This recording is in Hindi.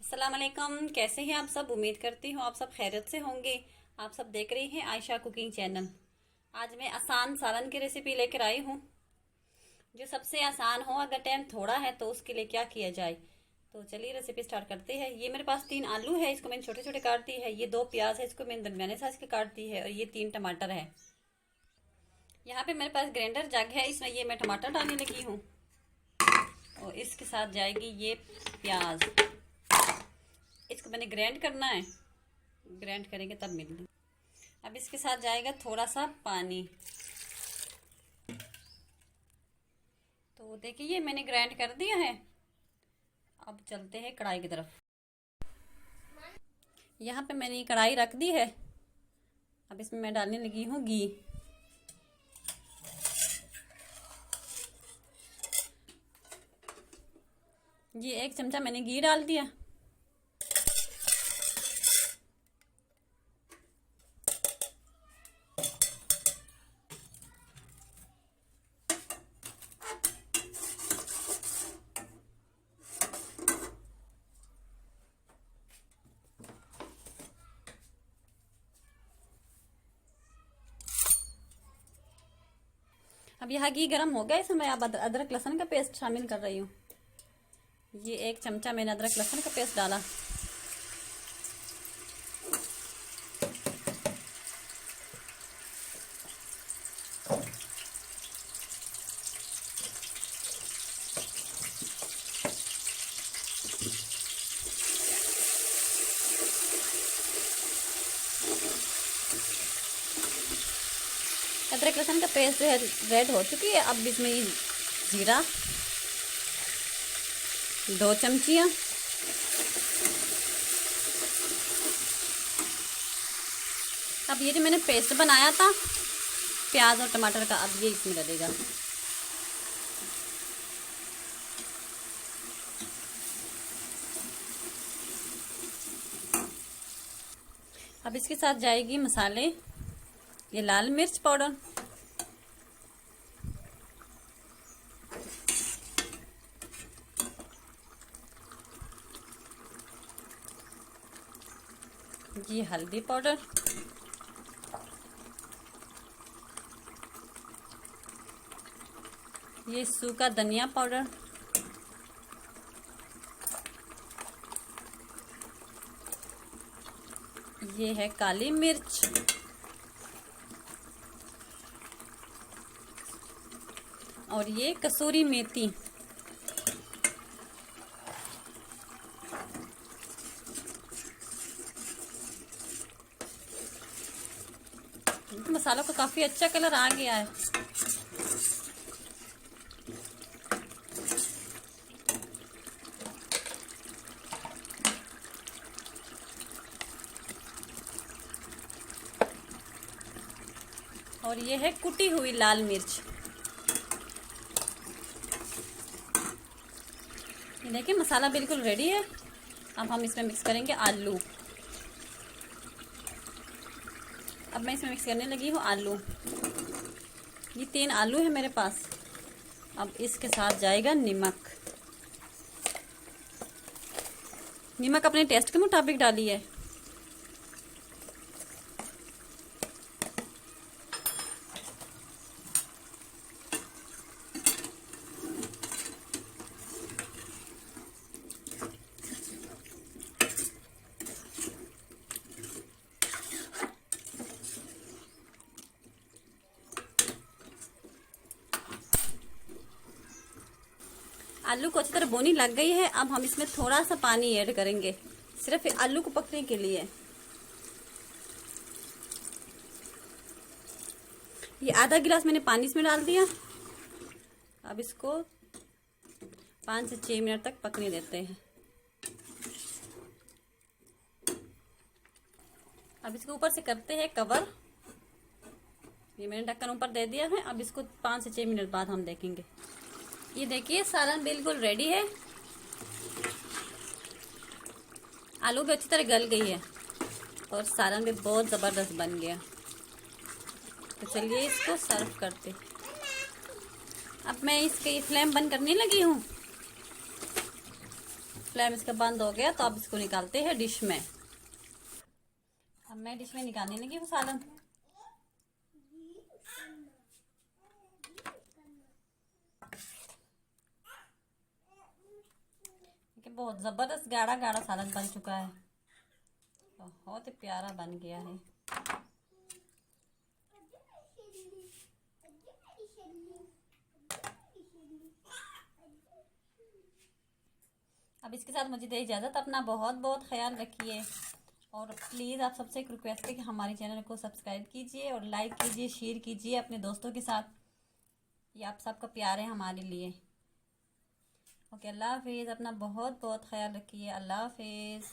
अस्सलाम वालेकुम। कैसे हैं आप सब? उम्मीद करती हूँ आप सब खैरियत से होंगे। आप सब देख रही हैं आयशा कुकिंग चैनल। आज मैं आसान सालन की रेसिपी लेकर आई हूँ, जो सबसे आसान हो। अगर टाइम थोड़ा है तो उसके लिए क्या किया जाए। तो चलिए रेसिपी स्टार्ट करते हैं। ये मेरे पास 3 आलू है, इसको मैंने छोटे छोटे काट दी है। ये 2 प्याज है, इसको मैंने दरमियाने साइज के काट दी है। और ये 3 टमाटर है। यहाँ पे मेरे पास ग्राइंडर जग है, इसमें ये मैं टमाटर डालने लगी हूँ। और इसके साथ जाएगी ये प्याज। इसको मैंने ग्राइंड करना है, ग्राइंड करेंगे तब मिलेंगे। अब इसके साथ जाएगा थोड़ा सा पानी। तो देखिए ये मैंने ग्राइंड कर दिया है। अब चलते हैं कढ़ाई की तरफ। यहाँ पे मैंने कढ़ाई रख दी है। अब इसमें मैं डालने लगी हूँ घी। ये 1 चमचा मैंने घी डाल दिया। अब यहाँ घी गर्म हो गया, इसमें अब अदरक लहसुन का पेस्ट शामिल कर रही हूँ। ये 1 चमचा मैंने अदरक लहसुन का पेस्ट डाला। अदरक लहसुन का पेस्ट जो है रेड हो चुकी है। अब इसमें जीरा 2 चमचियाँ, अब ये जो मैंने पेस्ट बनाया था प्याज और टमाटर का, अब ये इसमें डलेगा। अब इसके साथ जाएगी मसाले। ये लाल मिर्च पाउडर, ये हल्दी पाउडर, ये सूखा धनिया पाउडर, ये है काली मिर्च, और ये कसूरी मेथी। मसालों का काफी अच्छा कलर आ गया है। और ये है कुटी हुई लाल मिर्च। ये देखिए मसाला बिल्कुल रेडी है। अब हम इसमें मिक्स करेंगे आलू। अब मैं इसमें मिक्स करने लगी हूँ आलू। ये 3 आलू है मेरे पास। अब इसके साथ जाएगा नमक। नमक अपने टेस्ट के मुताबिक डालिए। आलू को अच्छी तरह भुनी लग गई है। अब हम इसमें थोड़ा सा पानी ऐड करेंगे, सिर्फ आलू को पकने के लिए। ये आधा गिलास मैंने पानी इसमें डाल दिया। अब इसको 5 से 6 मिनट तक पकने देते हैं। अब इसको ऊपर से करते हैं कवर। ये मैंने ढक्कन ऊपर दे दिया है। अब इसको 5 से 6 मिनट बाद हम देखेंगे। ये देखिए सालन बिल्कुल रेडी है। आलू भी अच्छी तरह गल गई है और सालन भी बहुत ज़बरदस्त बन गया। तो चलिए इसको सर्व करते। अब मैं इसकी फ्लेम बंद करने लगी हूँ। फ्लेम इसका बंद हो गया, तो अब इसको निकालते हैं डिश में। अब मैं डिश में निकालने लगी वो सालन। बहुत जबरदस्त गाढ़ा गाढ़ा सालन बन चुका है, बहुत ही प्यारा बन गया है। अब इसके साथ मुझे दे इजाज़त, अपना बहुत बहुत ख्याल रखिए, और प्लीज़ आप सबसे एक रिक्वेस्ट है कि हमारे चैनल को सब्सक्राइब कीजिए और लाइक कीजिए, शेयर कीजिए अपने दोस्तों के साथ। ये आप सबका प्यार है हमारे लिए। ओके, अल्लाह हाफिज़। अपना बहुत बहुत ख्याल रखिए। अल्लाह हाफिज़।